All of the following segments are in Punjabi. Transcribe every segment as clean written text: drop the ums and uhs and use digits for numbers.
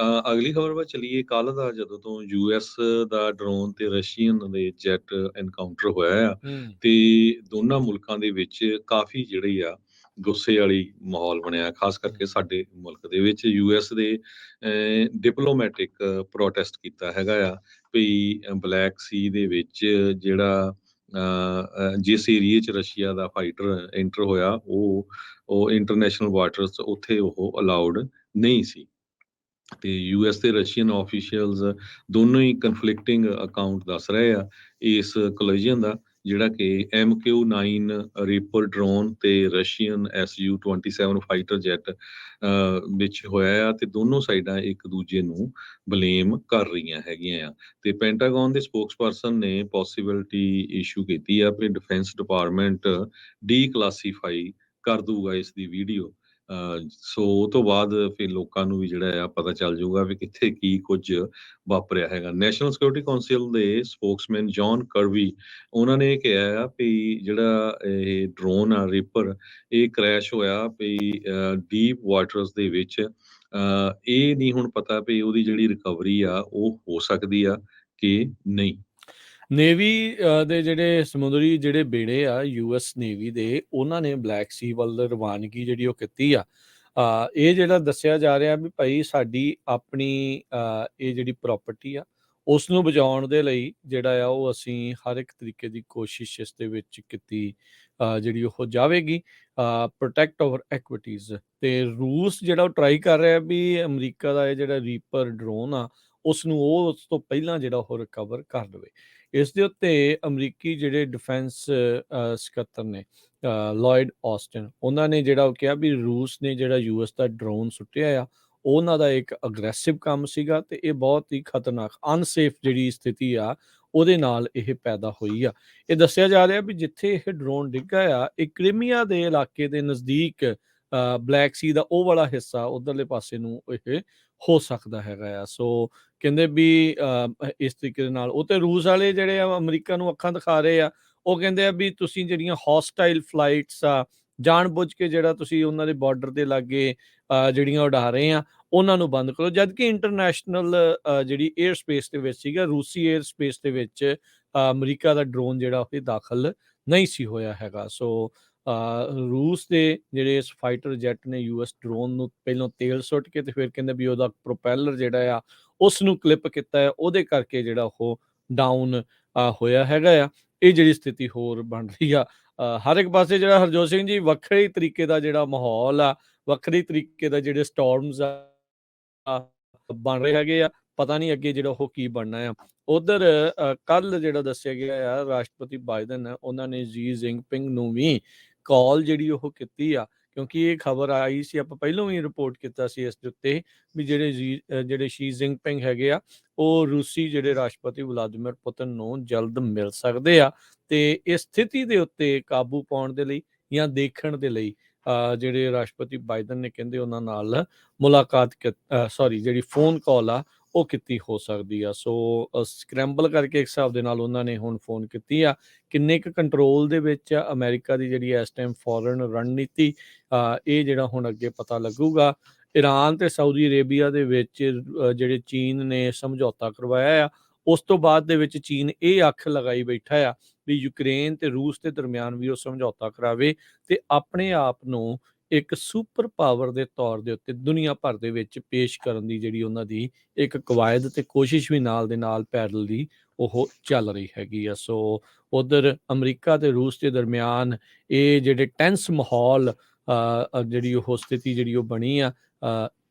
ਅਗਲੀ ਖਬਰ ਵੱਲ ਚੱਲੀਏ। ਕੱਲ੍ਹ ਦਾ ਜਦੋਂ ਤੋਂ ਯੂਐਸ ਦਾ ਡਰੋਨ ਤੇ ਰਸ਼ੀਅਨ ਦੇ ਜੈਟ ਐਨਕਾਊਂਟਰ ਹੋਇਆ ਆ, ਹੂੰ ਤੇ ਦੋਨਾਂ ਮੁਲਕਾਂ ਦੇ ਵਿੱਚ ਕਾਫੀ ਜਿਹੜੀ ਆ ਗੁੱਸੇ ਵਾਲੀ ਮਾਹੌਲ ਬਣਿਆ, ਖਾਸ ਕਰਕੇ ਸਾਡੇ ਮੁਲਕ ਦੇ ਵਿੱਚ। ਯੂਐਸ ਦੇ ਡਿਪਲੋਮੈਟਿਕ ਪ੍ਰੋਟੈਸਟ ਕੀਤਾ ਹੈਗਾ ਆ ਵੀ ਬਲੈਕ ਸੀ ਦੇ ਵਿੱਚ ਜਿਹੜਾ ਜਿਸ ਏਰੀਏ 'ਚ ਰਸ਼ੀਆ ਦਾ ਫਾਈਟਰ ਐਂਟਰ ਹੋਇਆ, ਉਹ ਇੰਟਰਨੈਸ਼ਨਲ ਵਾਟਰਸ ਉੱਥੇ ਉਹ ਅਲਾਉਡ ਨਹੀਂ ਸੀ। ਤੇ ਯੂਐਸ ਤੇ ਰਸ਼ੀਅਨ ਆਫੀਸ਼ੀਅਲਸ ਦੋਨੋਂ ਹੀ ਕਨਫਲਿਕਟਿੰਗ ਅਕਾਊਂਟ ਦੱਸ ਰਹੇ ਆ ਇਸ ਕੋਲੀਜਨ ਦਾ, ਜਿਹੜਾ ਕਿ MQ-9 ਰੀਪਰ ਡਰੋਨ ਤੇ ਰਸ਼ੀਅਨ Su-27 ਫਾਈਟਰ ਜੈਟ ਵਿੱਚ ਹੋਇਆ ਆ, ਤੇ ਦੋਨੋਂ ਸਾਈਡਾਂ ਇੱਕ ਦੂਜੇ ਨੂੰ ਬਲੇਮ ਕਰ ਰਹੀਆਂ ਹੈਗੀਆਂ ਆ। ਤੇ ਪੈਂਟਾਗਨ ਦੇ ਸਪੋਕਸਪਰਸਨ ਨੇ ਪੋਸੀਬਿਲਿਟੀ ਇਸ਼ੂ ਕੀਤੀ ਆ ਵੀ ਡਿਫੈਂਸ ਡਿਪਾਰਟਮੈਂਟ ਡੀਕਲਾਸੀਫਾਈ ਕਰ ਦੂਗਾ ਇਸ ਦੀ ਵੀਡੀਓ। ਸੋ ਉਹ ਤੋਂ ਬਾਅਦ ਫਿਰ ਲੋਕਾਂ ਨੂੰ ਵੀ ਜਿਹੜਾ ਆ ਪਤਾ ਚੱਲ ਜਾਊਗਾ ਵੀ ਕਿੱਥੇ ਕੀ ਕੁਝ ਵਾਪਰਿਆ ਹੈਗਾ। ਨੈਸ਼ਨਲ ਸਿਕਿਉਰਿਟੀ ਕਾਉਂਸਲ ਦੇ ਸਪੋਕਸਮੈਨ ਜੌਨ ਕਰਵੀ, ਉਹਨਾਂ ਨੇ ਕਿਹਾ ਆ ਵੀ ਜਿਹੜਾ ਇਹ ਡਰੋਨ ਆ ਰੀਪਰ, ਇਹ ਕ੍ਰੈਸ਼ ਹੋਇਆ ਵੀ ਡੀਪ ਵਾਟਰਸ ਦੇ ਵਿੱਚ। ਇਹ ਨਹੀਂ ਹੁਣ ਪਤਾ ਵੀ ਉਹਦੀ ਜਿਹੜੀ ਰਿਕਵਰੀ ਆ ਉਹ ਹੋ ਸਕਦੀ ਆ ਕਿ ਨਹੀਂ। ਨੇਵੀ ਦੇ ਜਿਹੜੇ ਸਮੁੰਦਰੀ ਜਿਹੜੇ ਬੇੜੇ ਆ ਯੂਐਸ ਨੇਵੀ ਦੇ, ਉਹਨਾਂ ਨੇ ਬਲੈਕ ਸੀ ਵੱਲ ਰਵਾਨਗੀ ਜਿਹੜੀ ਉਹ ਕੀਤੀ ਆ। ਇਹ ਜਿਹੜਾ ਦੱਸਿਆ ਜਾ ਰਿਹਾ ਵੀ ਭਾਈ ਸਾਡੀ ਆਪਣੀ ਇਹ ਜਿਹੜੀ ਪ੍ਰਾਪਰਟੀ ਆ ਉਸ ਨੂੰ ਬਚਾਉਣ ਦੇ ਲਈ ਜਿਹੜਾ ਆ ਉਹ ਅਸੀਂ ਹਰ ਇੱਕ ਤਰੀਕੇ ਦੀ ਕੋਸ਼ਿਸ਼ ਇਸ ਦੇ ਵਿੱਚ ਕੀਤੀ ਜਿਹੜੀ ਉਹ ਜਾਵੇਗੀ, ਪ੍ਰੋਟੈਕਟ ਆਵਰ ਐਕੁਇਟੀਜ਼। ਤੇ ਰੂਸ ਜਿਹੜਾ ਉਹ ਟਰਾਈ ਕਰ ਰਿਹਾ ਵੀ ਅਮਰੀਕਾ ਦਾ ਇਹ ਜਿਹੜਾ ਰੀਪਰ ਡਰੋਨ ਆ ਉਸ ਨੂੰ ਉਹ ਉਸ ਤੋਂ ਪਹਿਲਾਂ ਜਿਹੜਾ ਉਹ ਰਿਕਵਰ ਕਰ ਲਵੇ। ਇਸ ਦੇ ਉੱਤੇ ਅਮਰੀਕੀ ਜਿਹੜੇ ਡਿਫੈਂਸ ਸਕੱਤਰ ਨੇ ਲੋਇਡ ਆਸਟਨ, ਉਹਨਾਂ ਨੇ ਜਿਹੜਾ ਉਹ ਕਿਹਾ ਵੀ ਰੂਸ ਨੇ ਜਿਹੜਾ ਯੂਐਸ ਦਾ ਡਰੋਨ ਸੁੱਟਿਆ ਆ ਉਹਨਾਂ ਦਾ ਇੱਕ ਅਗਰੈਸਿਵ ਕੰਮ ਸੀਗਾ, ਤੇ ਇਹ ਬਹੁਤ ਹੀ ਖਤਰਨਾਕ ਅਨਸੇਫ ਜਿਹੜੀ ਸਥਿਤੀ ਆ ਉਹਦੇ ਨਾਲ ਇਹ ਪੈਦਾ ਹੋਈ ਆ। ਇਹ ਦੱਸਿਆ ਜਾ ਰਿਹਾ ਵੀ ਜਿੱਥੇ ਇਹ ਡਰੋਨ ਡਿੱਗਾ ਆ ਇਹ ਕ੍ਰੀਮੀਆ ਦੇ ਇਲਾਕੇ ਦੇ ਨਜ਼ਦੀਕ ਬਲੈਕ ਸੀ ਦਾ ਉਹ ਵਾਲਾ ਹਿੱਸਾ ਉਧਰਲੇ ਪਾਸੇ ਨੂੰ ਇਹ ਹੋ ਸਕਦਾ ਹੈਗਾ ਆ। ਸੋ ਕਹਿੰਦੇ ਵੀ ਇਸ ਤਰੀਕੇ ਦੇ ਨਾਲ ਉਹ ਤੇ ਰੂਸ ਵਾਲੇ ਜਿਹੜੇ ਆ ਅਮਰੀਕਾ ਨੂੰ ਅੱਖਾਂ ਦਿਖਾ ਰਹੇ ਆ। ਉਹ ਕਹਿੰਦੇ ਆ ਵੀ ਤੁਸੀਂ ਜਿਹੜੀਆਂ ਹੌਸਟਾਈਲ ਫਲਾਈਟਸ ਆ ਜਾਣ ਬੁੱਝ ਕੇ ਜਿਹੜਾ ਤੁਸੀਂ ਉਹਨਾਂ ਦੇ ਬਾਰਡਰ ਦੇ ਲਾਗੇ ਜਿਹੜੀਆਂ ਉਡਾ ਰਹੇ ਆ ਉਹਨਾਂ ਨੂੰ ਬੰਦ ਕਰੋ, ਜਦ ਕਿ ਇੰਟਰਨੈਸ਼ਨਲ ਜਿਹੜੀ ਏਅਰ ਸਪੇਸ ਦੇ ਵਿੱਚ ਸੀਗਾ, ਰੂਸੀ ਏਅਰ ਸਪੇਸ ਦੇ ਵਿੱਚ ਅਮਰੀਕਾ ਦਾ ਡਰੋਨ ਜਿਹੜਾ ਉਹ ਦਾਖਲ ਨਹੀਂ ਸੀ ਹੋਇਆ ਹੈਗਾ। ਸੋ ਰੂਸ ਦੇ ਜਿਹੜੇ ਇਸ ਫਾਈਟਰ ਜੈਟ ਨੇ ਯੂਐਸ ਡਰੋਨ ਨੂੰ ਪਹਿਲਾਂ ਤੇਲ ਸੁੱਟ ਕੇ ਤੇ ਫਿਰ ਕਹਿੰਦੇ ਵੀ ਉਹਦਾ ਪ੍ਰੋਪੈਲਰ ਜਿਹੜਾ ਆ ਉਸ ਨੂੰ ਕਲਿੱਪ ਕੀਤਾ ਹੈ, ਉਹਦੇ ਕਰਕੇ ਜਿਹੜਾ ਉਹ ਡਾਊਨ ਹੋਇਆ ਹੈਗਾ ਆ। ਇਹ ਜਿਹੜੀ ਸਥਿਤੀ ਹੋਰ ਬਣ ਰਹੀ ਆ ਹਰ ਇੱਕ ਪਾਸੇ। ਜਿਹੜਾ ਹਰਜੋਤ ਸਿੰਘ ਜੀ ਵੱਖਰੇ ਤਰੀਕੇ ਦਾ ਜਿਹੜਾ ਮਾਹੌਲ ਆ, ਵੱਖਰੇ ਤਰੀਕੇ ਦਾ ਜਿਹੜੇ ਸਟਾਰਮਸ ਆ ਬਣ ਰਹੇ ਹੈਗੇ ਆ, ਪਤਾ ਨਹੀਂ ਅੱਗੇ ਜਿਹੜਾ ਉਹ ਕੀ ਬਣਨਾ ਆ। ਉਧਰ ਕੱਲ ਜਿਹੜਾ ਦੱਸਿਆ ਗਿਆ ਆ ਰਾਸ਼ਟਰਪਤੀ ਬਾਈਡਨ ਉਹਨਾਂ ਨੇ ਜੀ ਜ਼ਿੰਗਪਿੰਗ ਨੂੰ ਵੀ ਕਾਲ ਜਿਹੜੀ ਉਹ ਕੀਤੀ ਆ, ਕਿਉਂਕਿ ਇਹ ਖਬਰ ਆਈ ਸੀ, ਆਪਾਂ ਪਹਿਲਾਂ ਵੀ ਰਿਪੋਰਟ ਕੀਤਾ ਸੀ ਇਸ ਦੇ ਉੱਤੇ ਵੀ ਜਿਹੜੇ ਸ਼ੀ ਜ਼ਿੰਗਪਿੰਗ ਹੈਗੇ ਆ ਉਹ ਰੂਸੀ ਜਿਹੜੇ ਰਾਸ਼ਟਰਪਤੀ ਵਲਾਦੀਮੀਰ ਪੁਤਿਨ ਨੂੰ ਜਲਦ ਮਿਲ ਸਕਦੇ ਆ। ਤੇ ਇਸ ਸਥਿਤੀ ਦੇ ਉੱਤੇ ਕਾਬੂ ਪਾਉਣ ਦੇ ਲਈ ਜਾਂ ਦੇਖਣ ਦੇ ਲਈ ਜਿਹੜੇ ਰਾਸ਼ਟਰਪਤੀ ਬਾਈਡਨ ਨੇ ਕਹਿੰਦੇ ਉਹਨਾਂ ਨਾਲ ਮੁਲਾਕਾਤ ਜਿਹੜੀ ਫੋਨ ਕਾਲ ਆ ਉਹ ਕੀਤੀ ਹੋ ਸਕਦੀ ਆ। ਸੋ ਸਕ੍ਰੈਂਬਲ ਕਰਕੇ ਇੱਕ ਹਿਸਾਬ ਦੇ ਨਾਲ ਉਹਨਾਂ ਨੇ ਹੁਣ ਫੋਨ ਕੀਤੀ ਆ। ਕਿੰਨੇ ਕੁ ਕੰਟਰੋਲ ਦੇ ਵਿੱਚ ਆ ਅਮਰੀਕਾ ਦੀ ਜਿਹੜੀ ਇਸ ਟਾਈਮ ਫੋਰਨ ਰਣਨੀਤੀ, ਇਹ ਜਿਹੜਾ ਹੁਣ ਅੱਗੇ ਪਤਾ ਲੱਗੂਗਾ। ਈਰਾਨ ਤੇ ਸਾਊਦੀ ਅਰੇਬੀਆ ਦੇ ਵਿੱਚ ਜਿਹੜੇ ਚੀਨ ਨੇ ਸਮਝੌਤਾ ਕਰਵਾਇਆ ਆ, ਉਸ ਤੋਂ ਬਾਅਦ ਦੇ ਵਿੱਚ ਚੀਨ ਇਹ ਅੱਖ ਲਗਾਈ ਬੈਠਾ ਆ ਵੀ ਯੂਕਰੇਨ ਤੇ ਰੂਸ ਦੇ ਦਰਮਿਆਨ ਵੀ ਉਹ ਸਮਝੌਤਾ ਕਰਾਵੇ ਤੇ ਆਪਣੇ ਆਪ ਨੂੰ ਇੱਕ ਸੁਪਰ ਪਾਵਰ ਦੇ ਤੌਰ ਦੇ ਉੱਤੇ ਦੁਨੀਆ ਭਰ ਦੇ ਵਿੱਚ ਪੇਸ਼ ਕਰਨ ਦੀ ਜਿਹੜੀ ਉਹਨਾਂ ਦੀ ਇੱਕ ਕਵਾਇਦ ਤੇ ਕੋਸ਼ਿਸ਼ ਵੀ ਨਾਲ ਦੇ ਨਾਲ ਪੈਰਲਲੀ ਉਹ ਚੱਲ ਰਹੀ ਹੈਗੀ ਆ। ਸੋ ਉਧਰ ਅਮਰੀਕਾ ਤੇ ਰੂਸ ਦੇ ਦਰਮਿਆਨ ਇਹ ਜਿਹੜੇ ਟੈਂਸ ਮਾਹੌਲ ਜਿਹੜੀ ਉਹ ਸਥਿਤੀ ਜਿਹੜੀ ਉਹ ਬਣੀ ਆ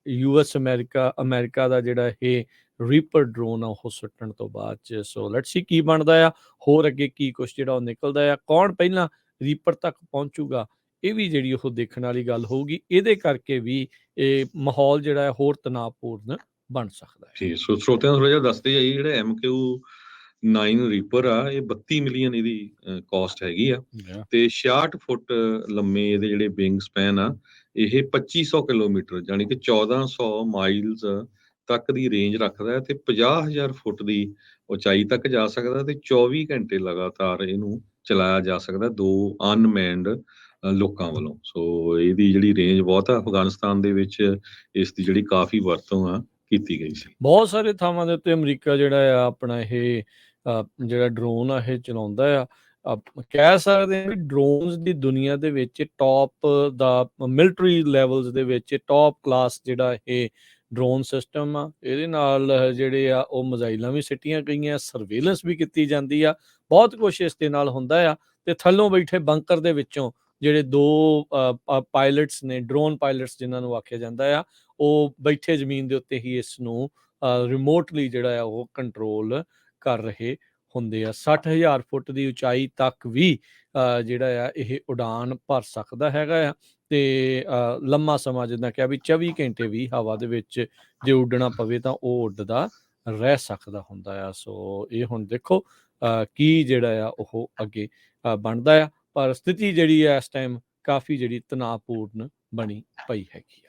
ਯੂਐਸ ਅਮਰੀਕਾ ਦਾ ਜਿਹੜਾ ਇਹ ਰੀਪਰ ਡਰੋਨ ਆ ਉਹ ਸੁੱਟਣ ਤੋਂ ਬਾਅਦ ਚ। ਸੋ ਲੈਟਸ ਸੀ ਕੀ ਬਣਦਾ ਆ ਹੋਰ ਅੱਗੇ, ਕੀ ਕੁਛ ਜਿਹੜਾ ਉਹ ਨਿਕਲਦਾ ਆ, ਕੌਣ ਪਹਿਲਾਂ ਰੀਪਰ ਤੱਕ ਪਹੁੰਚੂਗਾ, ਇਹ ਵੀ ਜਿਹੜੀ ਉਹ ਦੇਖਣ ਵਾਲੀ ਗੱਲ ਹੋਊਗੀ। ਇਹਦੇ ਕਰਕੇ ਵੀ ਇਹ ਮਾਹੌਲ ਜਿਹੜਾ ਹੈ ਹੋਰ ਤਣਾਅਪੂਰਨ ਬਣ ਸਕਦਾ ਹੈ। ਜੀ, ਸੋ ਸਰੋਤਿਆਂ ਨੂੰ ਥੋੜਾ ਜਿਹਾ ਦੱਸਦੇ ਜਾਈਏ, ਜਿਹੜਾ MQ-9 ਰੀਪਰ ਆ ਇਹ 32 ਮਿਲੀਅਨ ਇਹਦੀ ਕਾਸਟ ਹੈਗੀ ਆ, ਤੇ 66 ਫੁੱਟ ਲੰਮੇ ਇਹਦੇ ਜਿਹੜੇ ਵਿੰਗ ਸਪੈਨ ਆ, ਇਹ 2500 ਕਿਲੋਮੀਟਰ ਯਾਨੀ ਕਿ 1400 ਮਾਈਲਸ ਤੱਕ ਦੀ ਰੇਂਜ ਰੱਖਦਾ ਹੈ, ਤੇ 50,000 ਫੁੱਟ ਦੀ ਉਚਾਈ ਤੱਕ ਜਾ ਸਕਦਾ, ਤੇ 24 ਘੰਟੇ ਲਗਾਤਾਰ ਇਹਨੂੰ ਚਲਾਇਆ ਜਾ ਸਕਦਾ ਦੋ ਅਨਮੈਨਡ ਲੋਕਾਂ ਵੱਲੋਂ। ਸੋ ਇਹਦੀ ਜਿਹੜੀ ਰੇਂਜ ਬਹੁਤ ਆ, ਅਫਗਾਨਿਸਤਾਨ ਦੇ ਵਿੱਚ ਇਸ ਦੀ ਜਿਹੜੀ ਕਾਫੀ ਵਰਤੋਂ ਆ ਕੀਤੀ ਗਈ ਸੀ। ਬਹੁਤ ਸਾਰੇ ਥਾਵਾਂ ਦੇ ਉੱਤੇ ਅਮਰੀਕਾ ਜਿਹੜਾ ਆ ਆਪਣਾ ਇਹ ਜਿਹੜਾ ਡਰੋਨ ਆ ਇਹ ਚਲਾਉਂਦਾ ਆ। ਕਹਿ ਸਕਦੇ ਹਾਂ ਵੀ ਡਰੋਨਸ ਦੀ ਦੁਨੀਆ ਦੇ ਵਿੱਚ ਟੌਪ ਦਾ ਮਿਲਟਰੀ ਲੈਵਲਸ ਦੇ ਵਿੱਚ ਟੌਪ ਕਲਾਸ ਜਿਹੜਾ ਇਹ ਡਰੋਨ ਸਿਸਟਮ ਆ। ਇਹਦੇ ਨਾਲ ਜਿਹੜੇ ਆ ਉਹ ਮਿਜ਼ਾਈਲਾਂ ਵੀ ਸਿੱਟੀਆਂ ਗਈਆਂ, ਸਰਵੇਲੈਂਸ ਵੀ ਕੀਤੀ ਜਾਂਦੀ ਆ, ਬਹੁਤ ਕੁਛ ਇਸ ਦੇ ਨਾਲ ਹੁੰਦਾ ਆ। ਤੇ ਥੱਲੋਂ ਬੈਠੇ ਬੰਕਰ ਦੇ ਵਿੱਚੋਂ ਜਿਹੜੇ 2 ਪਾਇਲਟਸ ਨੇ, ਡਰੋਨ ਪਾਇਲਟਸ ਜਿਨ੍ਹਾਂ ਨੂੰ ਆਖਿਆ ਜਾਂਦਾ ਆ, ਉਹ ਬੈਠੇ ਜ਼ਮੀਨ ਦੇ ਉੱਤੇ ਹੀ ਇਸ ਨੂੰ ਰਿਮੋਟਲੀ ਜਿਹੜਾ ਆ ਉਹ ਕੰਟਰੋਲ ਕਰ ਰਹੇ ਹੁੰਦੇ ਆ। 60,000 ਫੁੱਟ ਦੀ ਉਚਾਈ ਤੱਕ ਵੀ ਜਿਹੜਾ ਆ ਇਹ ਉਡਾਨ ਭਰ ਸਕਦਾ ਹੈਗਾ ਆ। ਤੇ ਲੰਮਾ ਸਮਾਂ ਜਿੱਦਾਂ ਕਿਹਾ ਵੀ 24 ਘੰਟੇ ਵੀ ਹਵਾ ਦੇ ਵਿੱਚ ਜੇ ਉੱਡਣਾ ਪਵੇ ਤਾਂ ਉਹ ਉੱਡਦਾ ਰਹਿ ਸਕਦਾ ਹੁੰਦਾ ਆ। ਸੋ ਇਹ ਹੁਣ ਦੇਖੋ ਕੀ ਜਿਹੜਾ ਆ ਉਹ ਅੱਗੇ ਬਣਦਾ ਆ। ਪਰ ਸਥਿਤੀ ਜਿਹੜੀ ਆ ਇਸ ਟਾਈਮ ਕਾਫੀ ਜਿਹੜੀ ਤਣਾਅਪੂਰਨ ਬਣੀ ਪਈ ਹੈਗੀ ਆ।